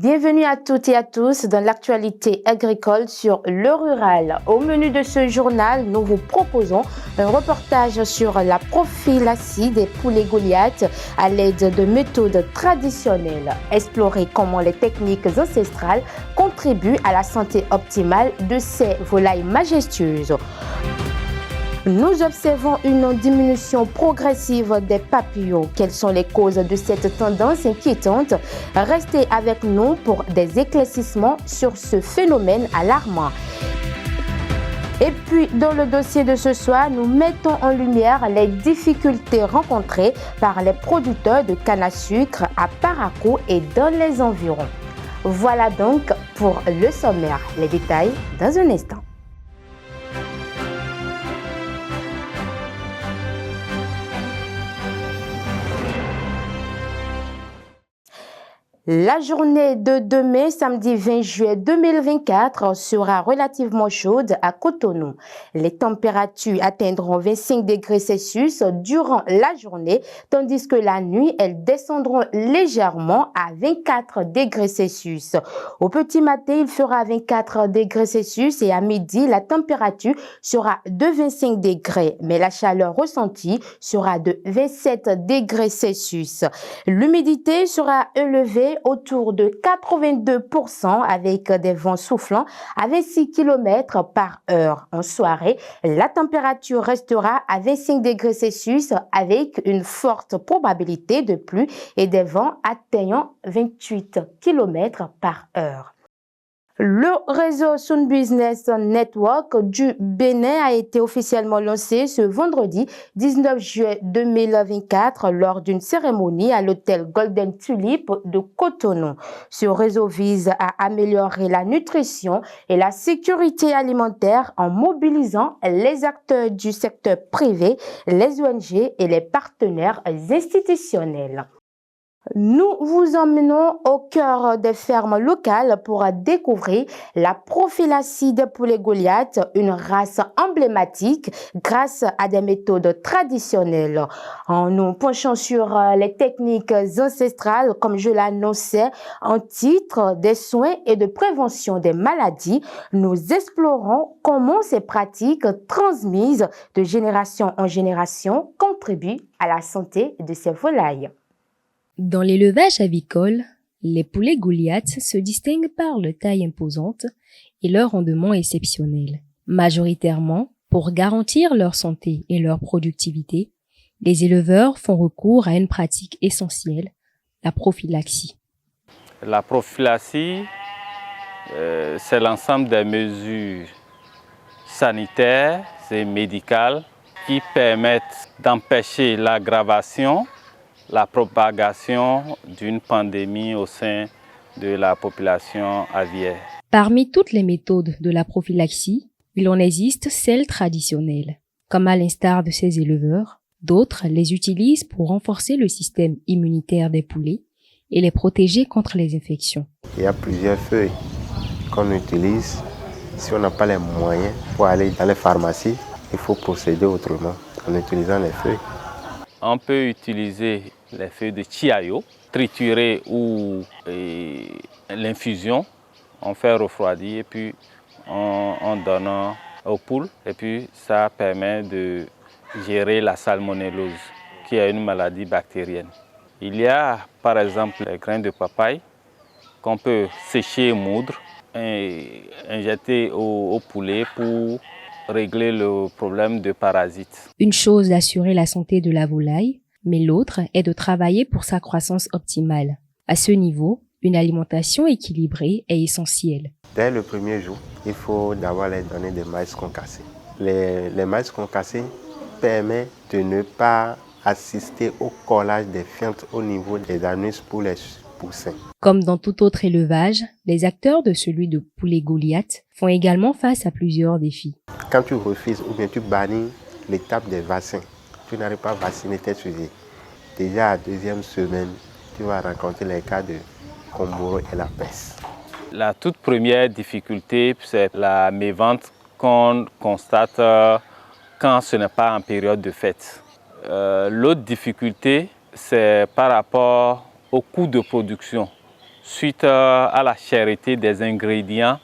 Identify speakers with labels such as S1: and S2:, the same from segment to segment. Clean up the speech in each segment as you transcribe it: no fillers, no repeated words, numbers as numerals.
S1: Bienvenue à toutes et à tous dans l'actualité agricole sur Le Rural. Au menu de ce journal, nous vous proposons un reportage sur la prophylaxie des poulets Goliath à l'aide de méthodes traditionnelles. Explorer comment les techniques ancestrales contribuent à la santé optimale de ces volailles majestueuses. Nous observons une diminution progressive des papillons. Quelles sont les causes de cette tendance inquiétante? Restez avec nous pour des éclaircissements sur ce phénomène alarmant. Et puis, dans le dossier de ce soir, nous mettons en lumière les difficultés rencontrées par les producteurs de canne à sucre à Parakou et dans les environs. Voilà donc pour le sommaire. Les détails dans un instant. La journée de demain, samedi 20 juillet 2024, sera relativement chaude à Cotonou. Les températures atteindront 25 degrés Celsius durant la journée, tandis que la nuit, elles descendront légèrement à 24 degrés Celsius. Au petit matin, il fera 24 degrés Celsius et à midi, la température sera de 25 degrés, mais la chaleur ressentie sera de 27 degrés Celsius. L'humidité sera élevée autour de 82% avec des vents soufflant à 26 km par heure. En soirée, la température restera à 25 degrés Celsius avec une forte probabilité de pluie et des vents atteignant 28 km par heure. Le réseau Sun Business Network du Bénin a été officiellement lancé ce vendredi 19 juillet 2024 lors d'une cérémonie à l'hôtel Golden Tulip de Cotonou. Ce réseau vise à améliorer la nutrition et la sécurité alimentaire en mobilisant les acteurs du secteur privé, les ONG et les partenaires institutionnels. Nous vous emmenons au cœur des fermes locales pour découvrir la prophylaxie des poulets Goliath, une race emblématique grâce à des méthodes traditionnelles. En nous penchant sur les techniques ancestrales, comme je l'annonçais en titre, des soins et de prévention des maladies, nous explorons comment ces pratiques transmises de génération en génération contribuent à la santé de ces volailles.
S2: Dans l'élevage avicole, les poulets Goliath se distinguent par leur taille imposante et leur rendement exceptionnel. Majoritairement, pour garantir leur santé et leur productivité, les éleveurs font recours à une pratique essentielle, la prophylaxie.
S3: La prophylaxie, c'est l'ensemble des mesures sanitaires et médicales qui permettent d'empêcher l'aggravation, la propagation d'une pandémie au sein de la population aviaire.
S2: Parmi toutes les méthodes de la prophylaxie, il en existe celles traditionnelles. Comme à l'instar de ces éleveurs, d'autres les utilisent pour renforcer le système immunitaire des poulets et les protéger contre les infections.
S4: Il y a plusieurs feuilles qu'on utilise. Si on n'a pas les moyens pour aller dans les pharmacies, il faut procéder autrement en utilisant les feuilles.
S3: On peut utiliser les feuilles de chiayo, triturer ou l'infusion, on fait refroidir et puis on donne aux poules. Et puis ça permet de gérer la salmonellose, qui est une maladie bactérienne. Il y a par exemple les grains de papaye qu'on peut sécher et moudre et injecter au poulet pour régler le problème de parasites.
S2: Une chose d'assurer la santé de la volaille, mais l'autre est de travailler pour sa croissance optimale. À ce niveau, une alimentation équilibrée est essentielle.
S4: Dès le premier jour, il faut d'abord les donner des maïs concassés. Les maïs concassés permettent de ne pas assister au collage des fientes au niveau des anus pour les poussins.
S2: Comme dans tout autre élevage, les acteurs de celui de poulet Goliath font également face à plusieurs défis.
S4: Quand tu refuses ou bien tu bannis l'étape des vaccins, tu n'arrives pas à vacciner tes sujets. Déjà à la deuxième semaine, tu vas rencontrer les cas de Komboro et la peste.
S3: La toute première difficulté, c'est la mévente qu'on constate quand ce n'est pas en période de fête. L'autre difficulté, c'est par rapport au coût de production. suite à la cherté des ingrédients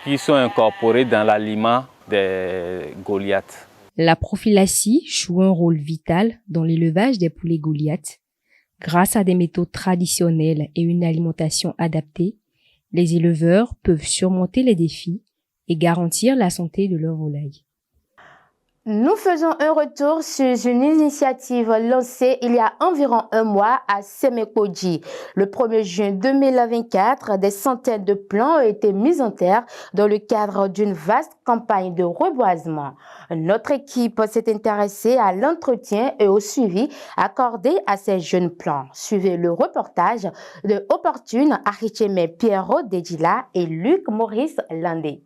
S3: qui sont incorporés dans l'aliment des Goliaths.
S2: La prophylaxie joue un rôle vital dans l'élevage des poulets Goliaths. Grâce à des méthodes traditionnelles et une alimentation adaptée, les éleveurs peuvent surmonter les défis et garantir la santé de leurs volailles.
S1: Nous faisons un retour sur une initiative lancée il y a environ un mois à Semekodji. Le 1er juin 2024, des centaines de plants ont été mis en terre dans le cadre d'une vaste campagne de reboisement. Notre équipe s'est intéressée à l'entretien et au suivi accordé à ces jeunes plants. Suivez le reportage de Opportune Aricheme Pierrot Dedila et Luc Maurice Landé.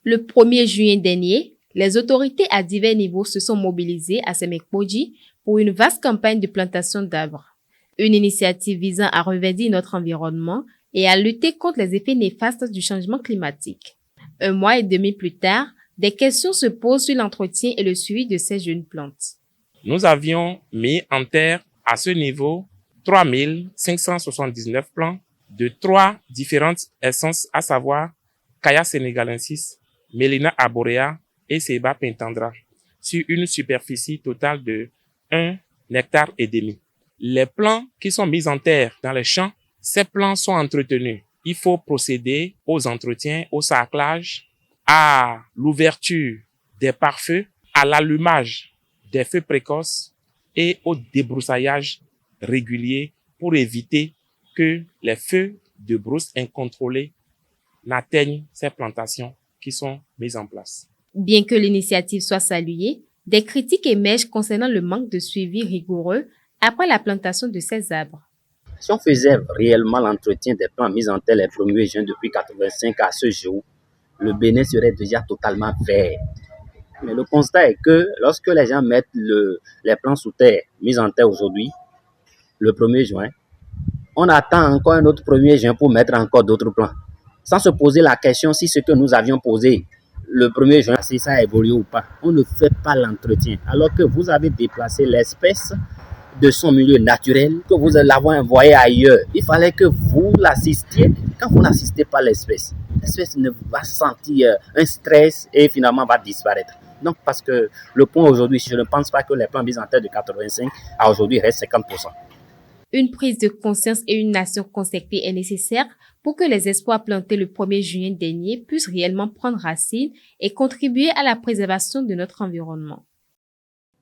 S5: Le 1er juin dernier, les autorités à divers niveaux se sont mobilisées à Semekodji pour une vaste campagne de plantation d'arbres. Une initiative visant à reverdir notre environnement et à lutter contre les effets néfastes du changement climatique. Un mois et demi plus tard, des questions se posent sur l'entretien et le suivi de ces jeunes plantes.
S6: Nous avions mis en terre à ce niveau 3579 plants de 3 différentes essences, à savoir Caya senegalensis, Melina arborea et Ceiba pentandra, sur une superficie totale de 1,5 hectare. Les plants qui sont mis en terre dans les champs, ces plants sont entretenus. Il faut procéder aux entretiens, au sarclage, à l'ouverture des pare-feux, à l'allumage des feux précoces et au débroussaillage régulier pour éviter que les feux de brousse incontrôlés n'atteignent ces plantations qui sont mises en place.
S5: Bien que l'initiative soit saluée, des critiques émergent concernant le manque de suivi rigoureux après la plantation de ces arbres.
S7: Si on faisait réellement l'entretien des plants mis en terre les 1er juin depuis 1985 à ce jour, le Bénin serait déjà totalement vert. Mais le constat est que lorsque les gens mettent les plants sous terre mis en terre aujourd'hui, le 1er juin, on attend encore un autre 1er juin pour mettre encore d'autres plants, sans se poser la question si ce que nous avions posé le 1er juin, si ça a évolué ou pas. On ne fait pas l'entretien, alors que vous avez déplacé l'espèce de son milieu naturel, que vous l'avez envoyé ailleurs. Il fallait que vous l'assistiez. Quand vous n'assistez pas l'espèce ne va sentir un stress et finalement va disparaître. Donc, parce que le point aujourd'hui, je ne pense pas que les plants mis en terre de 85 à aujourd'hui restent 50%.
S5: Une prise de conscience et une nation concertée est nécessaire pour que les espoirs plantés le 1er juin dernier puissent réellement prendre racine et contribuer à la préservation de notre environnement.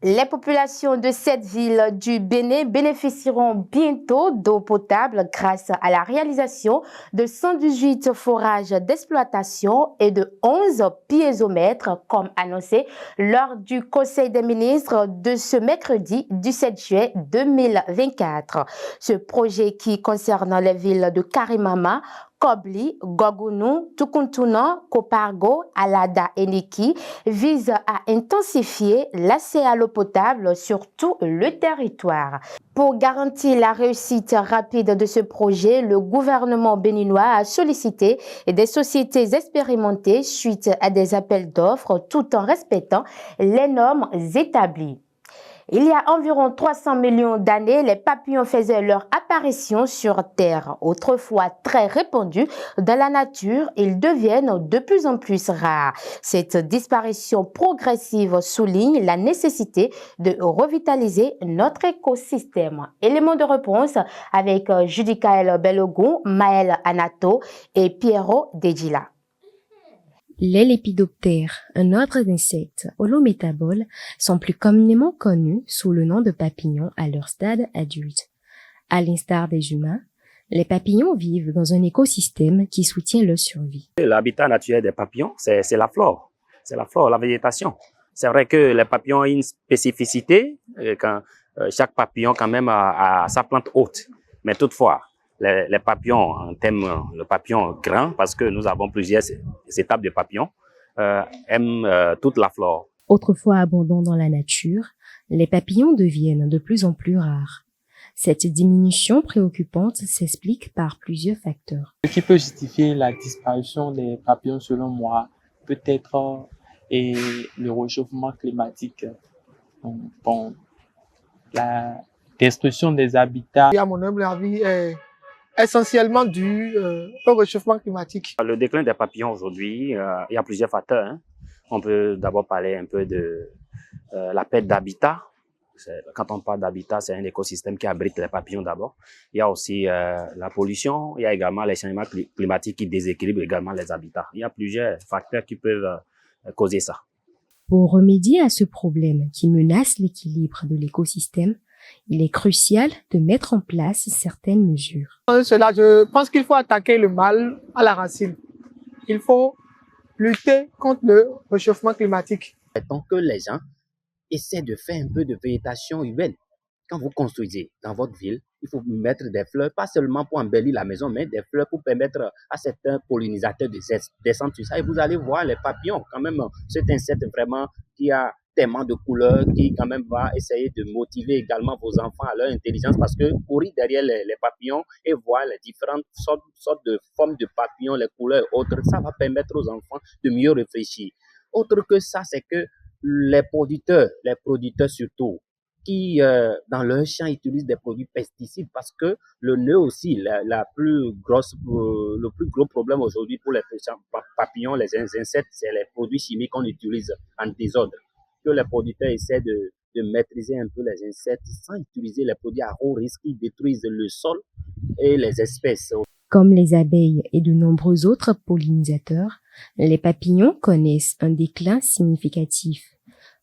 S1: Les populations de cette ville du Bénin bénéficieront bientôt d'eau potable grâce à la réalisation de 118 forages d'exploitation et de 11 piézomètres, comme annoncé lors du Conseil des ministres de ce mercredi 17 juillet 2024. Ce projet qui concerne les villes de Karimama, Kobli, Gogounou, Tukuntounan, Kopargo, Alada et Niki vise à intensifier l'accès à l'eau potable sur tout le territoire. Pour garantir la réussite rapide de ce projet, le gouvernement béninois a sollicité des sociétés expérimentées suite à des appels d'offres tout en respectant les normes établies. Il y a environ 300 millions d'années, les papillons faisaient leur apparition sur Terre. Autrefois très répandus dans la nature, ils deviennent de plus en plus rares. Cette disparition progressive souligne la nécessité de revitaliser notre écosystème. Élément de réponse avec Judicaël Belogon, Maël Anato et Pierrot Dedila.
S2: Les lépidoptères, un ordre d'insectes holométaboles, sont plus communément connus sous le nom de papillons à leur stade adulte. À l'instar des humains, les papillons vivent dans un écosystème qui soutient leur survie.
S7: L'habitat naturel des papillons, c'est la flore. C'est la flore, la végétation. C'est vrai que les papillons ont une spécificité, chaque papillon quand même a sa plante haute. Mais toutefois, les papillons, en termes le papillon grand, parce que nous avons plusieurs étapes de papillons, aiment toute la flore.
S2: Autrefois abondants dans la nature, les papillons deviennent de plus en plus rares. Cette diminution préoccupante s'explique par plusieurs facteurs.
S8: Ce qui peut justifier la disparition des papillons, selon moi, peut-être le réchauffement climatique. Bon, la destruction des habitats.
S9: À mon humble avis, essentiellement dû au réchauffement climatique.
S7: Le déclin des papillons aujourd'hui, il y a plusieurs facteurs, hein. On peut d'abord parler un peu de la perte d'habitat. Quand on parle d'habitat, c'est un écosystème qui abrite les papillons d'abord. Il y a aussi la pollution, il y a également les changements climatiques qui déséquilibrent également les habitats. Il y a plusieurs facteurs qui peuvent causer ça.
S2: Pour remédier à ce problème qui menace l'équilibre de l'écosystème, il est crucial de mettre en place certaines mesures.
S9: Cela, je pense qu'il faut attaquer le mal à la racine. Il faut lutter contre le réchauffement climatique.
S7: Tant que les gens essaient de faire un peu de végétation urbaine. Quand vous construisez dans votre ville, il faut mettre des fleurs, pas seulement pour embellir la maison, mais des fleurs pour permettre à certains pollinisateurs de descendre sur ça. Et vous allez voir les papillons, quand même, cet insecte vraiment qui a tellement de couleurs, qui quand même va essayer de motiver également vos enfants à leur intelligence, parce que courir derrière les papillons et voir les différentes sortes de formes de papillons, les couleurs et autres, ça va permettre aux enfants de mieux réfléchir. Autre que ça, c'est que les producteurs surtout, qui dans leur champ utilisent des produits pesticides, parce que le nœud aussi, le plus gros problème aujourd'hui pour les papillons, les insectes, c'est les produits chimiques qu'on utilise en désordre. Que les producteurs essaient de maîtriser un peu les insectes sans utiliser les produits à haut risque qui détruisent le sol et les espèces.
S2: Comme les abeilles et de nombreux autres pollinisateurs, les papillons connaissent un déclin significatif.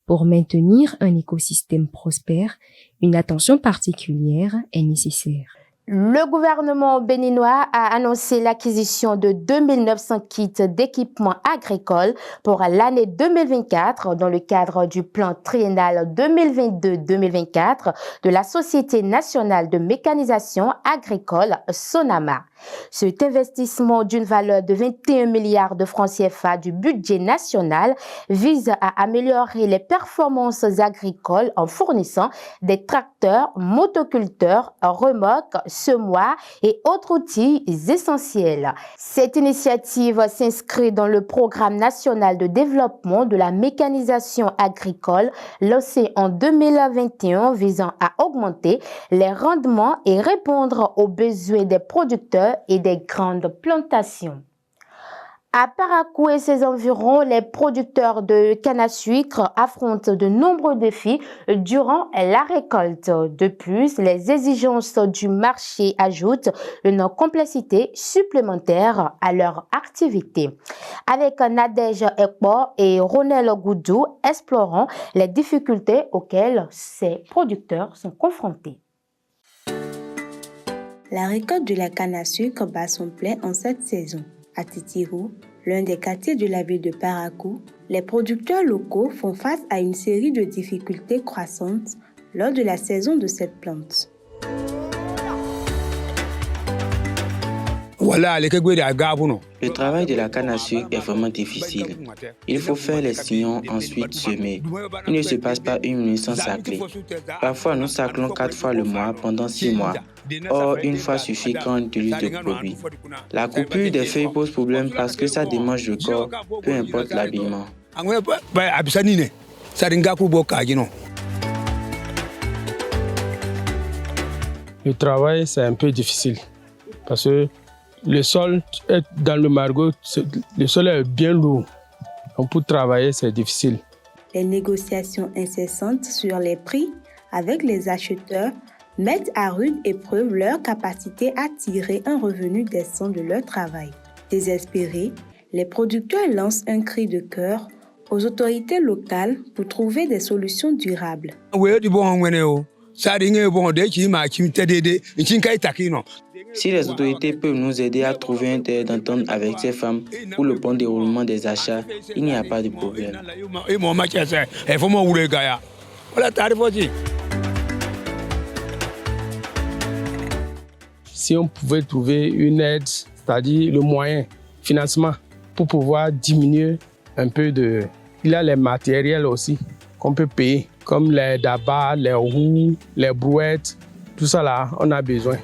S2: Pour maintenir un écosystème prospère, une attention particulière est nécessaire.
S1: Le gouvernement béninois a annoncé l'acquisition de 2900 kits d'équipements agricoles pour l'année 2024 dans le cadre du plan triennal 2022-2024 de la Société nationale de mécanisation agricole SONAMA. Cet investissement d'une valeur de 21 milliards de francs CFA du budget national vise à améliorer les performances agricoles en fournissant des tracteurs, motoculteurs, remorques, semoirs et autres outils essentiels. Cette initiative s'inscrit dans le programme national de développement de la mécanisation agricole lancé en 2021 visant à augmenter les rendements et répondre aux besoins des producteurs et des grandes plantations. À Paracou et ses environs, les producteurs de canne à sucre affrontent de nombreux défis durant la récolte. De plus, les exigences du marché ajoutent une complexité supplémentaire à leur activité. Avec Nadège Ekpo et Ronel Goudou, explorons les difficultés auxquelles ces producteurs sont confrontés.
S10: La récolte de la canne à sucre bat son plein en cette saison. À Titirou, l'un des quartiers de la ville de Paracou, les producteurs locaux font face à une série de difficultés croissantes lors de la saison de cette plante.
S11: Le travail de la canne à sucre est vraiment difficile. Il faut faire les sillons, ensuite semer. Il ne se passe pas une minute sans sacler. Parfois, nous saclons 4 fois le mois pendant 6 mois. Or, une fois suffit quand on utilise de produits. La coupure des feuilles pose problème parce que ça démange le corps, peu importe l'habillement.
S12: Le travail, c'est un peu difficile parce que le sol est dans le margot, le sol est bien lourd. Donc pour travailler, c'est difficile.
S10: Les négociations incessantes sur les prix avec les acheteurs mettent à rude épreuve leur capacité à tirer un revenu décent de leur travail. Désespérés, les producteurs lancent un cri de cœur aux autorités locales pour trouver des solutions durables.
S11: Si les autorités peuvent nous aider à trouver un terrain d'entente avec ces femmes pour le bon déroulement des achats, il n'y a pas de problème.
S12: Si on pouvait trouver une aide, c'est-à-dire le moyen, financement, pour pouvoir diminuer un peu de... Il y a les matériels aussi qu'on peut payer, comme les dabas, les roues, les brouettes, tout ça là, on a besoin.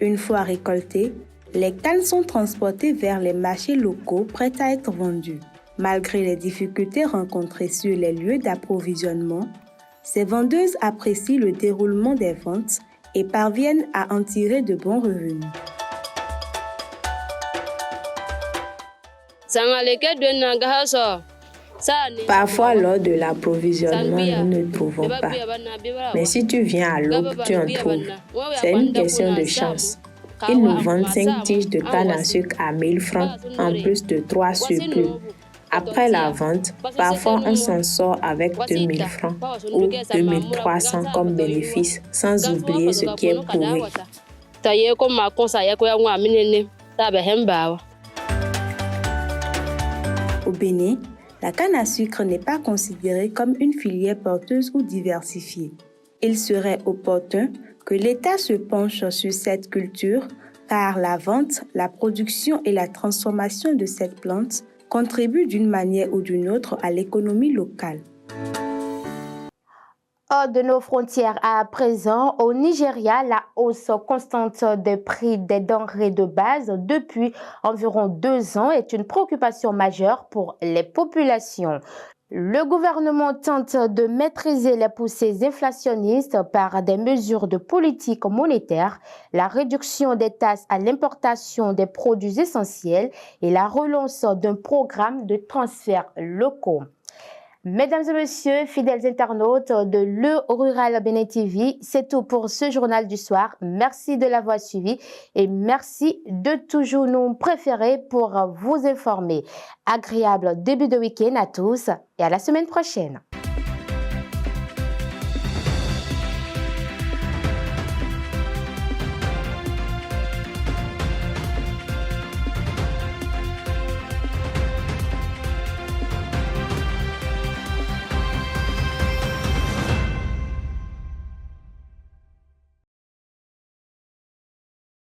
S10: Une fois récoltées, les cannes sont transportées vers les marchés locaux prêts à être vendues. Malgré les difficultés rencontrées sur les lieux d'approvisionnement, Ces vendeuses apprécient le déroulement des ventes et parviennent à en tirer de bons revenus. Parfois, lors de l'approvisionnement, nous ne trouvons pas. Mais si tu viens à l'aube, tu en trouves. C'est une question de chance. Ils nous vendent 5 tiges de canne à sucre à 1000 francs, en plus de 3 surplus. Après la vente, parfois on s'en sort avec 2000 francs ou 2300 comme bénéfice, sans oublier ce qui est pourri. Au Bénin, la canne à sucre n'est pas considérée comme une filière porteuse ou diversifiée. Il serait opportun que l'État se penche sur cette culture car la vente, la production et la transformation de cette plante contribuent d'une manière ou d'une autre à l'économie locale.
S1: Hors de nos frontières à présent, au Nigeria, la hausse constante des prix des denrées de base depuis environ 2 ans est une préoccupation majeure pour les populations. Le gouvernement tente de maîtriser les poussées inflationnistes par des mesures de politique monétaire, la réduction des taxes à l'importation des produits essentiels et la relance d'un programme de transferts locaux. Mesdames et messieurs, fidèles internautes de Le Rural Bénin TV, c'est tout pour ce journal du soir. Merci de l'avoir suivi et merci de toujours nous préférer pour vous informer. Agréable début de week-end à tous et à la semaine prochaine.